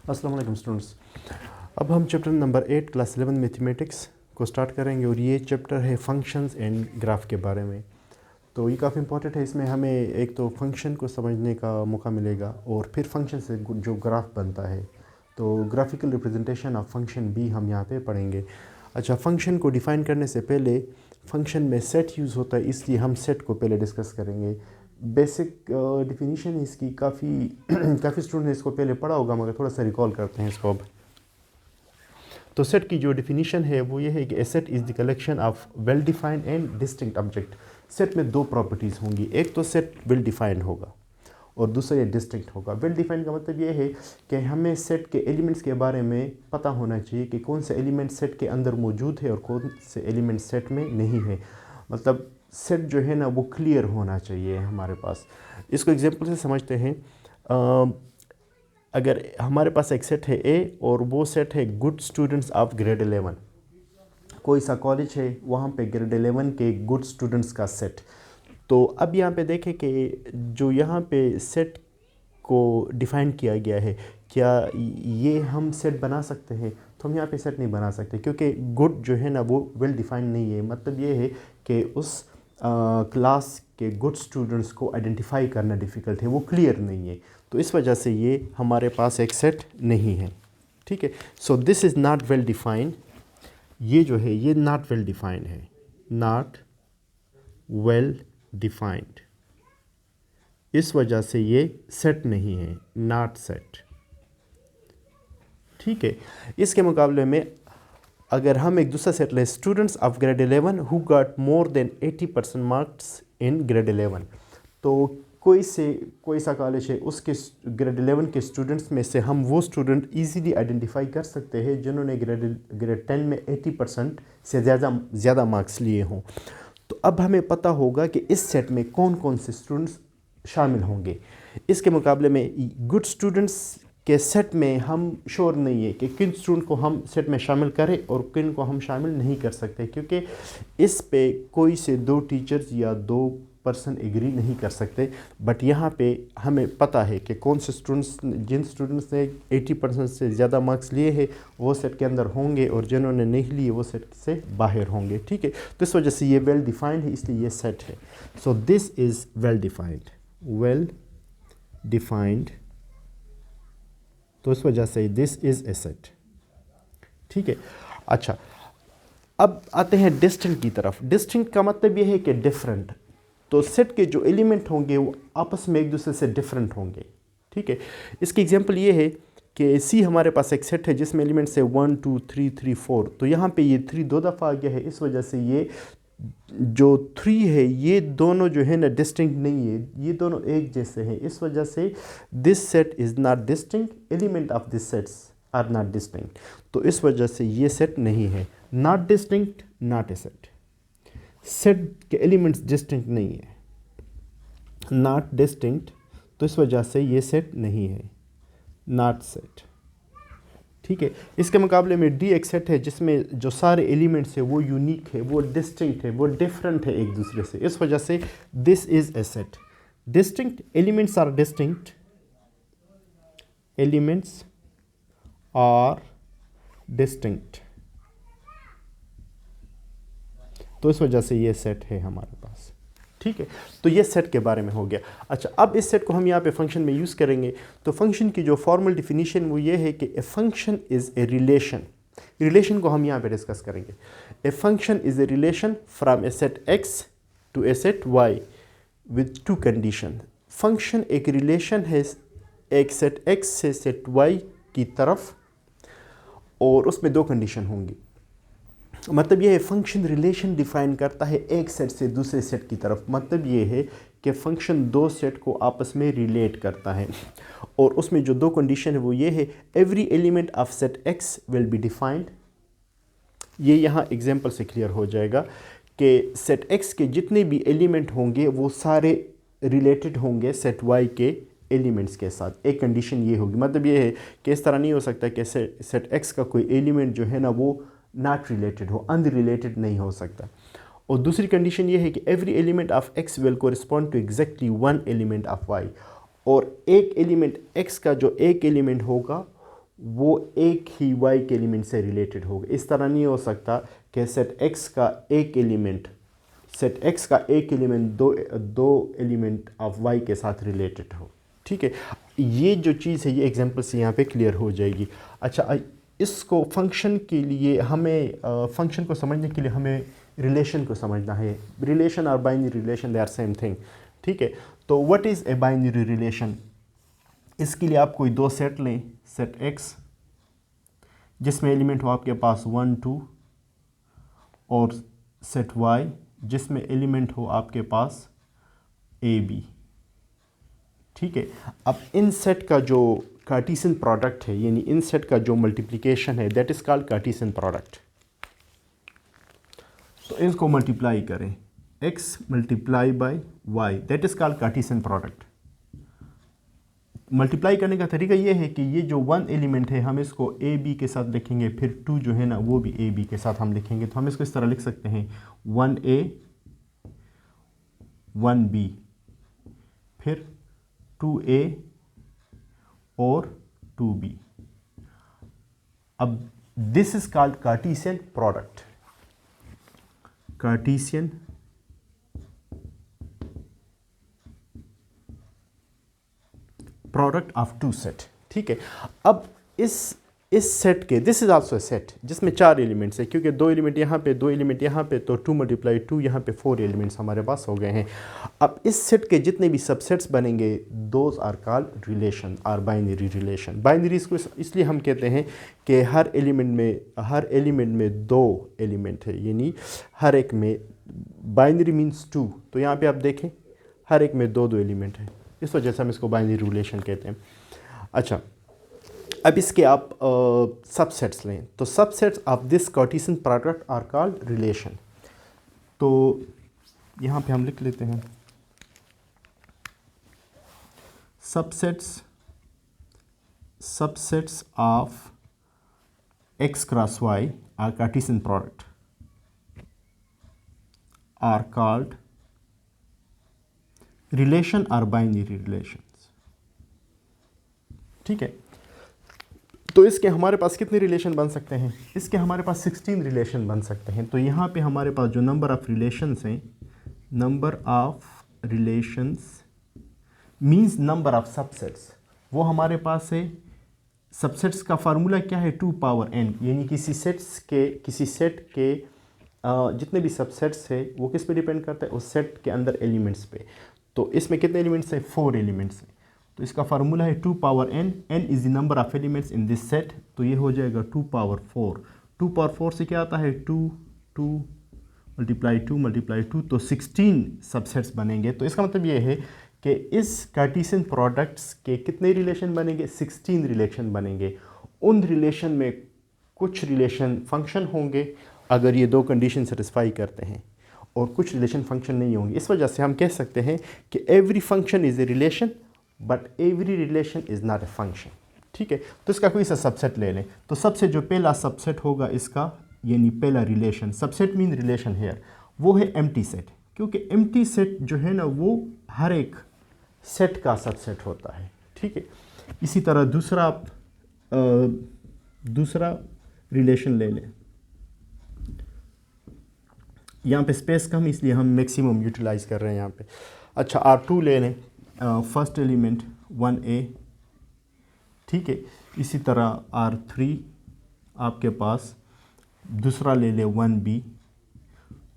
अस्सलाम वालेकुम स्टूडेंट्स। अब हम चैप्टर नंबर 8 क्लास 11 मैथमेटिक्स को स्टार्ट करेंगे और ये चैप्टर है फंक्शंस एंड ग्राफ के बारे में। तो ये काफ़ी इंपॉर्टेंट है। इसमें हमें एक तो फंक्शन को समझने का मौका मिलेगा और फिर फंक्शन से जो ग्राफ बनता है तो ग्राफिकल रिप्रेजेंटेशन ऑफ फंक्शन भी हम यहाँ पे पढ़ेंगे। अच्छा, फंक्शन को डिफ़ाइन करने से पहले फंक्शन में सेट यूज़ होता है, इसलिए हम सेट को पहले डिस्कस करेंगे। बेसिक डिफिनीशन इसकी काफ़ी स्टूडेंट ने इसको पहले पढ़ा होगा, मगर थोड़ा सा रिकॉल करते हैं इसको अब। तो सेट की जो डिफिनीशन है वो ये है कि a set is the collection of well defined and distinct object. Set में दो प्रॉपर्टीज़ होंगी, एक तो सेट वेल डिफाइंड होगा और दूसरा ये डिस्टिंक्ट होगा। वेल डिफाइंड का मतलब ये है कि हमें सेट के एलिमेंट्स के बारे में पता होना चाहिए कि कौन से एलिमेंट सेट के अंदर मौजूद है और कौन से एलिमेंट सेट में नहीं है। मतलब सेट जो है ना वो क्लियर होना चाहिए हमारे पास। इसको एग्जांपल से समझते हैं। अगर हमारे पास एक सेट है ए और वो सेट है गुड स्टूडेंट्स ऑफ ग्रेड 11। कोई सा कॉलेज है, वहाँ पे ग्रेड 11 के गुड स्टूडेंट्स का सेट। तो अब यहाँ पे देखें कि जो यहाँ पे सेट को डिफ़ाइन किया गया है, क्या ये हम सेट बना सकते हैं? तो हम यहाँ पे सेट नहीं बना सकते, क्योंकि गुड जो है ना वो वेल डिफ़ाइंड नहीं है। मतलब ये है कि उस क्लास के गुड स्टूडेंट्स को आइडेंटिफाई करना डिफ़िकल्ट है, वो क्लियर नहीं है। तो इस वजह से ये हमारे पास एक सेट नहीं है। ठीक है, so this is not well defined. ये जो है ये नॉट वेल डिफ़ाइंड है, नॉट वेल डिफ़ाइंड। इस वजह से ये सेट नहीं है, नॉट सेट। ठीक है, इसके मुकाबले में अगर हम एक दूसरा सेट लें, students of grade 11 who got more than 80% marks in grade 11। तो कोई सा कॉलेज है, उसके ग्रेड 11 के स्टूडेंट्स में से हम वो स्टूडेंट इजीली आइडेंटिफाई कर सकते हैं जिन्होंने ग्रेड 10 में 80% से ज़्यादा मार्क्स लिए हों। तो अब हमें पता होगा कि इस सेट में कौन कौन से स्टूडेंट्स शामिल होंगे। इसके मुकाबले में गुड स्टूडेंट्स के सेट में हम श्योर नहीं है कि किन स्टूडेंट को हम सेट में शामिल करें और किन को हम शामिल नहीं कर सकते, क्योंकि इस पे कोई से दो टीचर्स या दो पर्सन एग्री नहीं कर सकते। बट यहाँ पे हमें पता है कि कौन से स्टूडेंट्स, जिन स्टूडेंट्स ने 80% से ज़्यादा मार्क्स लिए हैं वो सेट के अंदर होंगे और जिन्होंने नहीं लिए वो सेट से बाहर होंगे। ठीक है, तो इस वजह से ये वेल डिफाइंड है, इसलिए ये सेट है। So this is well defined, well defined. तो इस वजह से दिस इज़ ए सेट। ठीक है, अच्छा अब आते हैं डिस्टिंक्ट की तरफ। डिस्टिंक्ट का मतलब ये है कि डिफरेंट। तो सेट के जो एलिमेंट होंगे वो आपस में एक दूसरे से डिफरेंट होंगे। ठीक है, इसकी एग्जांपल ये है कि सी हमारे पास एक सेट है जिसमें एलिमेंट्स है 1 2 3 3 4। तो यहाँ पे ये 3 दो दफ़ा आ गया है, इस वजह से ये जो 3 है ये दोनों जो है ना डिस्टिंक्ट नहीं है, ये दोनों एक जैसे हैं। इस वजह से this set is not distinct, element of this sets are not distinct. तो इस वजह से ये सेट नहीं है। Not distinct, not a set. Set के एलिमेंट्स डिस्टिंक्ट नहीं है, नॉट डिस्टिंक्ट, तो इस वजह से ये सेट नहीं है, नॉट सेट। ठीक है, इसके मुकाबले में डी एक सेट है जिसमें जो सारे एलिमेंट्स है वो यूनिक है, वो डिस्टिंक्ट है, वो डिफरेंट है एक दूसरे से। इस वजह से this is a set. Distinct elements are distinct, elements are distinct, तो इस वजह से ये सेट है हमारे पास। ठीक है, तो ये सेट के बारे में हो गया। अच्छा, अब इस सेट को हम यहाँ पे फंक्शन में यूज़ करेंगे। तो फंक्शन की जो फॉर्मल डिफिनीशन वो ये है कि a function is a relation. Relation को हम यहाँ पे डिस्कस करेंगे। A function is a relation from a set X to a set Y with two condition. Function एक रिलेशन है एक सेट एक्स से सेट वाई की तरफ और उसमें दो कंडीशन होंगी। मतलब ये है फंक्शन रिलेशन डिफाइन करता है एक सेट से दूसरे सेट की तरफ। मतलब ये है कि फंक्शन दो सेट को आपस में रिलेट करता है और उसमें जो दो कंडीशन है वो ये है, every element of set x will be defined. ये यहाँ एग्जांपल से क्लियर हो जाएगा कि सेट एक्स के जितने भी एलिमेंट होंगे वो सारे रिलेटेड होंगे सेट वाई के एलिमेंट्स के साथ। एक कंडीशन ये होगी। मतलब ये है कि इस तरह नहीं हो सकता कि सेट एक्स का कोई एलिमेंट जो है ना वो नॉट रिलेटेड हो, अनरिलेटेड नहीं हो सकता। और दूसरी कंडीशन ये है कि every element of X will correspond to exactly one element of Y. और एक एलिमेंट एक्स का जो एक एलिमेंट होगा वो एक ही y के एलिमेंट से रिलेटेड होगा। इस तरह नहीं हो सकता कि सेट x का एक एलिमेंट दो एलिमेंट ऑफ y के साथ रिलेटेड हो। ठीक है, ये जो चीज़ है ये एग्जांपल से यहाँ पे क्लियर हो जाएगी। अच्छा, इसको फंक्शन के लिए हमें फंक्शन को समझने के लिए हमें रिलेशन को समझना है। रिलेशन और binary relation they are same thing. ठीक है, तो what is a binary relation? इसके लिए आप कोई दो सेट लें, सेट x जिसमें एलिमेंट हो आपके पास 1 2 और सेट y जिसमें एलिमेंट हो आपके पास a b। ठीक है, अब इन सेट का जो कार्टेशियन प्रोडक्ट है, यानी इन सेट का जो मल्टीप्लिकेशन है, that is called Cartesian product. तो इसको मल्टीप्लाई करें, x multiply by y, that is called Cartesian product. Multiply करने का तरीका ये है कि ये जो वन एलिमेंट है हम इसको ए बी के साथ लिखेंगे, फिर टू जो है ना वो भी ए बी के साथ हम लिखेंगे। तो हम इसको इस तरह लिख सकते हैं 1a 1b, फिर 2a और 2b। अब this is called Cartesian product, Cartesian product of two set. ठीक है, अब इस सेट के, दिस इज आल्सो सेट जिसमें चार एलिमेंट्स है, क्योंकि दो एलिमेंट यहाँ पे दो एलिमेंट यहाँ पे, तो 2 × 2 यहाँ पे 4 एलिमेंट्स हमारे पास हो गए हैं। अब इस सेट के जितने भी सबसेट्स बनेंगे दोज आर कॉल्ड रिलेशन और बाइनरी रिलेशन। बाइनरी इसको इसलिए हम कहते हैं कि हर एलिमेंट में दो एलिमेंट है, यानी हर एक में, बाइनरी मीन्स 2, तो यहाँ पे आप देखें हर एक में दो एलिमेंट है, इस वजह से हम इसको बाइनरी रिलेशन कहते हैं। अच्छा, अब इसके आप सबसेट्स लें, तो subsets of this Cartesian product are called relation. तो यहाँ पे हम लिख लेते हैं subsets of x cross y are Cartesian product are called relation और बाइनरी रिलेशंस। ठीक है, तो इसके हमारे पास कितने रिलेशन बन सकते हैं? इसके हमारे पास 16 रिलेशन बन सकते हैं। तो यहाँ पे हमारे पास जो नंबर ऑफ रिलेशंस हैं, number of relations means number of subsets, वो हमारे पास है। सबसेट्स का फार्मूला क्या है? 2 पावर n, यानी किसी सेट के जितने भी सबसेट्स है वो किस पे डिपेंड करता है? उस सेट के अंदर एलिमेंट्स पे। तो इसमें कितने एलिमेंट्स हैं? 4 एलिमेंट्स हैं। तो इसका फार्मूला है 2 power n, n is the number of elements in this set, तो ये हो जाएगा 2 पावर 4। 2 पावर 4 से क्या आता है? 2 2 मल्टीप्लाई 2 मल्टीप्लाई 2, तो 16 सबसेट्स बनेंगे। तो इसका मतलब ये है कि इस कार्टेशियन प्रोडक्ट्स के कितने रिलेशन बनेंगे? 16 रिलेशन बनेंगे। उन रिलेशन में कुछ रिलेशन फंक्शन होंगे अगर ये दो कंडीशन सेटिस्फाई करते हैं, और कुछ रिलेशन फंक्शन नहीं होंगे। इस वजह से हम कह सकते हैं कि every function is a relation but every relation is not a function. ठीक है, तो इसका कोई सा सबसेट ले लें। तो सबसे जो पहला सबसेट होगा इसका, यानी पहला relation, subset mean relation here, वो है एम्प्टी सेट, क्योंकि एम्प्टी सेट जो है ना वो हर एक सेट का सबसेट होता है। ठीक है, इसी तरह दूसरा रिलेशन ले लें। यहाँ पे स्पेस कम इसलिए हम मैक्सिमम यूटिलाइज कर रहे हैं यहाँ पे। अच्छा, R2 ले लें, फर्स्ट एलिमेंट 1a। ठीक है, इसी तरह R3 आपके पास दूसरा ले ले 1b।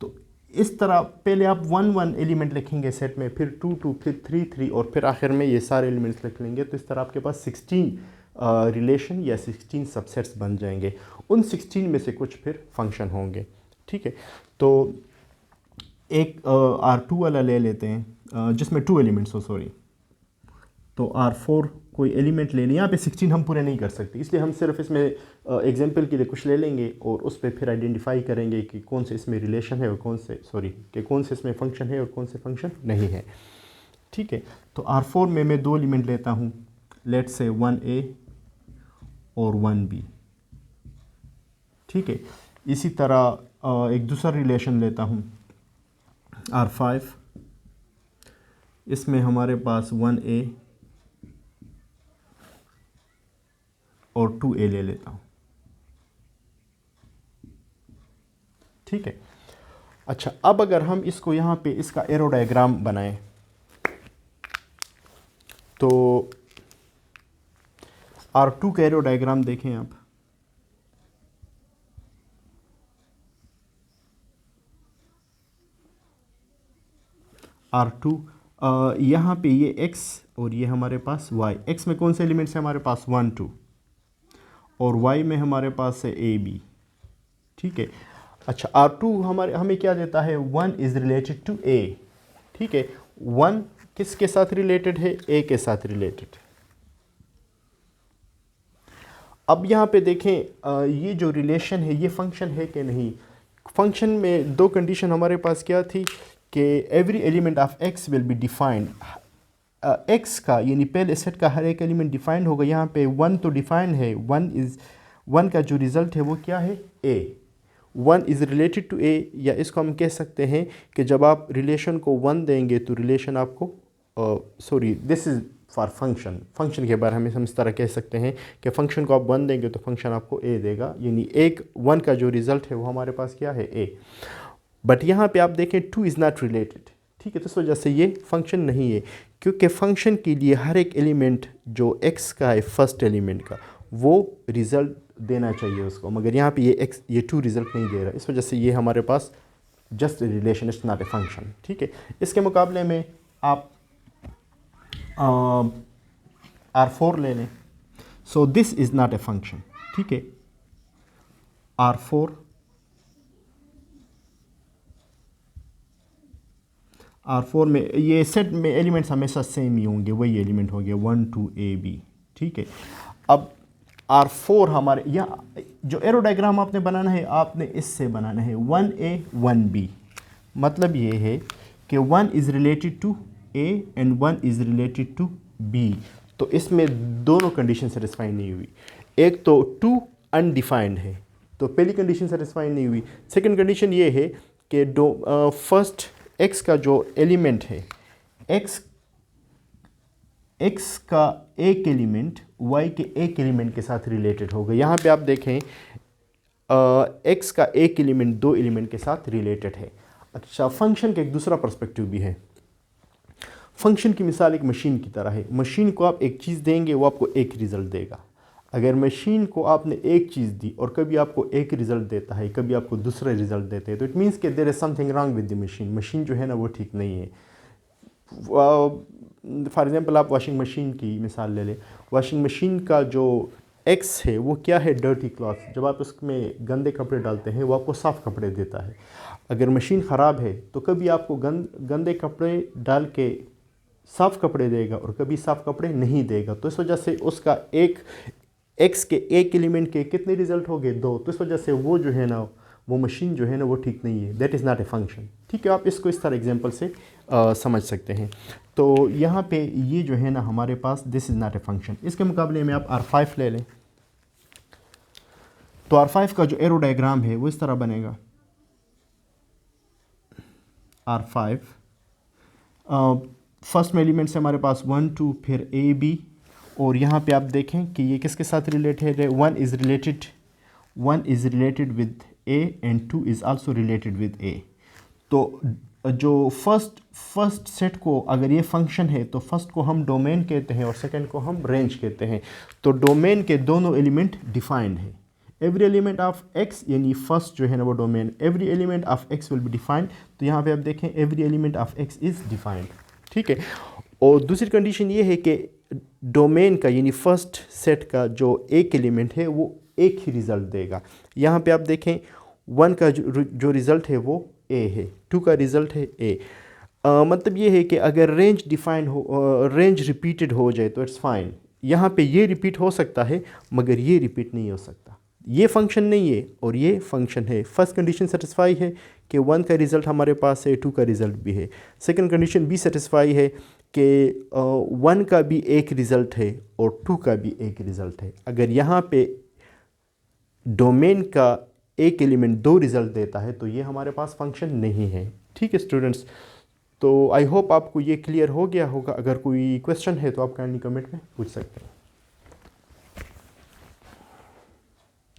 तो इस तरह पहले आप 1 1 एलिमेंट लिखेंगे सेट में, फिर 2 2, फिर 3 3, और फिर आखिर में ये सारे एलिमेंट्स लिख लेंगे। तो इस तरह आपके पास 16 रिलेशन या 16 सबसेट्स बन जाएंगे। उन 16 में से कुछ फिर फंक्शन होंगे। ठीक है, तो एक R2 वाला ले लेते हैं जिसमें 2 एलिमेंट्स हो, सॉरी। तो R4 कोई एलिमेंट ले लें। यहाँ पे 16 हम पूरे नहीं कर सकते, इसलिए हम सिर्फ इसमें एग्जांपल के लिए कुछ ले लेंगे और उस पर फिर आइडेंटिफाई करेंगे कि कौन से इसमें रिलेशन है और कौन से इसमें फंक्शन है और कौन से फंक्शन नहीं है। ठीक है, तो R4 में मैं 2 एलिमेंट लेता हूँ, लेट्स से 1a और 1b। ठीक है, इसी तरह एक दूसरा रिलेशन लेता हूँ R5, इसमें हमारे पास 1a और नोट 2a ले लेता हूँ, ठीक है। अच्छा, अब अगर हम इसको यहाँ पे इसका एरो डायग्राम बनाएं तो R2 का एरो डायग्राम देखें आप। R2 यहाँ पे ये x और ये हमारे पास y। x में कौन से एलिमेंट्स हैं हमारे पास 1 2, और y में हमारे पास है a b, ठीक है। अच्छा, R2 हमें क्या देता है, 1 इज़ रिलेटेड टू a, ठीक है। 1 किसके साथ रिलेटेड है, a के साथ रिलेटेड। अब यहाँ पे देखें ये जो रिलेशन है ये फंक्शन है कि नहीं। फंक्शन में दो कंडीशन हमारे पास क्या थी कि every element of x will be defined. x का यानी पहले सेट का हर एक एलिमेंट डिफाइंड होगा। यहाँ पे 1 तो डिफाइंड है, 1 का जो रिज़ल्ट है वो क्या है, a। 1 is related to a, या इसको हम कह सकते हैं कि जब आप रिलेशन को 1 देंगे तो रिलेशन आपको दिस इज़ फॉर फंक्शन के बारे में हम इस तरह कह सकते हैं कि फंक्शन को आप 1 देंगे तो फंक्शन आपको a देगा, यानी 1 का जो रिज़ल्ट है वो हमारे पास क्या है, a। बट यहाँ पे आप देखें 2 इज़ नॉट रिलेटेड, ठीक है। तो इस वजह से ये फंक्शन नहीं है, क्योंकि फंक्शन के लिए हर एक एलिमेंट जो x का है फर्स्ट एलिमेंट का वो रिज़ल्ट देना चाहिए उसको, मगर यहाँ पे ये 2 रिज़ल्ट नहीं दे रहा। इस वजह से ये हमारे पास just relation, it's not a function, ठीक है। इसके मुकाबले में आप R4 ले लें। So this is not a function, ठीक है। R4 में ये सेट में एलिमेंट्स हमेशा सेम ही होंगे, वही एलिमेंट हो गया 1 2 a b, ठीक है। अब R4 हमारे यहाँ जो एरो डायग्राम आपने बनाना है, आपने इससे बनाना है 1a 1b। मतलब ये है कि 1 is related to a and 1 is related to b। तो इसमें दोनों कंडीशन सेटिस्फाई नहीं हुई। एक तो 2 अनडिफाइंड है, तो पहली कंडीशन सेटिस्फाई नहीं हुई। सेकंड कंडीशन ये है कि फर्स्ट x का जो एलिमेंट है, x का एक एलिमेंट y के एक एलिमेंट के साथ रिलेटेड होगा। यहाँ पे आप देखें x का एक एलिमेंट दो एलिमेंट के साथ रिलेटेड है। अच्छा, फंक्शन का एक दूसरा पर्सपेक्टिव भी है। फंक्शन की मिसाल एक मशीन की तरह है। मशीन को आप एक चीज़ देंगे, वो आपको एक रिज़ल्ट देगा। अगर मशीन को आपने एक चीज़ दी और कभी आपको एक रिज़ल्ट देता है, कभी आपको दूसरा रिज़ल्ट देते हैं, तो इट मीन्स कि there is something wrong with the machine. Machine जो है ना वो ठीक नहीं है। फॉर एग्ज़ाम्पल आप वॉशिंग मशीन की मिसाल ले लें। वॉशिंग मशीन का जो एक्स है वो क्या है, डर्टी क्लॉथ। जब आप उसमें गंदे कपड़े डालते हैं वो आपको साफ़ कपड़े देता है। अगर मशीन ख़राब है तो कभी आपको गंदे कपड़े डाल के साफ़ कपड़े देगा और कभी साफ़ कपड़े नहीं देगा। तो इस वजह से उसका एक एक्स के एक एलिमेंट के कितने रिज़ल्ट हो गए, 2। तो इस वजह से वो जो है ना वो मशीन जो है ना वो ठीक नहीं है। That is not a function, ठीक है। आप इसको इस तरह एग्जांपल से समझ सकते हैं। तो यहाँ पे ये जो है ना हमारे पास this is not a function. इसके मुकाबले में आप R5 ले लें, तो R5 का जो एरो डायग्राम है वो इस तरह बनेगा। R5 फर्स्ट में एलिमेंट्स हमारे पास 1 2 फिर a b, और यहाँ पे आप देखें कि ये किसके साथ रिलेटेड है। 1 is related with a and 2 is also related with a। तो जो फर्स्ट सेट को अगर ये फंक्शन है तो फर्स्ट को हम डोमेन कहते हैं और सेकंड को हम रेंज कहते हैं। तो डोमेन के दोनों एलिमेंट डिफाइंड है। एवरी एलिमेंट ऑफ x, यानी फर्स्ट जो है ना वो domain, every element of x will be defined. तो यहाँ पे आप देखें every element of x is defined, ठीक है। और दूसरी कंडीशन ये है कि डोमेन का यानी फर्स्ट सेट का जो एक एलिमेंट है वो एक ही रिज़ल्ट देगा। यहाँ पे आप देखें 1 का जो रिज़ल्ट है वो a है, 2 का रिज़ल्ट है a। मतलब ये है कि अगर रेंज डिफाइन हो, रेंज रिपीटेड हो जाए तो इट्स फाइन। यहाँ पे ये रिपीट हो सकता है मगर ये रिपीट नहीं हो सकता। ये फंक्शन नहीं है और ये फंक्शन है। फर्स्ट कंडीशन सेटिस्फाई है कि 1 का रिज़ल्ट हमारे पास है, 2 का रिज़ल्ट भी है। सेकंड कंडीशन भी सेटिस्फाई है कि 1 का भी एक रिज़ल्ट है और 2 का भी एक रिज़ल्ट है। अगर यहाँ पे डोमेन का एक एलिमेंट 2 रिज़ल्ट देता है तो ये हमारे पास फंक्शन नहीं है, ठीक है स्टूडेंट्स। तो आई होप आपको ये क्लियर हो गया होगा। अगर कोई क्वेश्चन है तो आप काइंडली कमेंट में पूछ सकते हैं।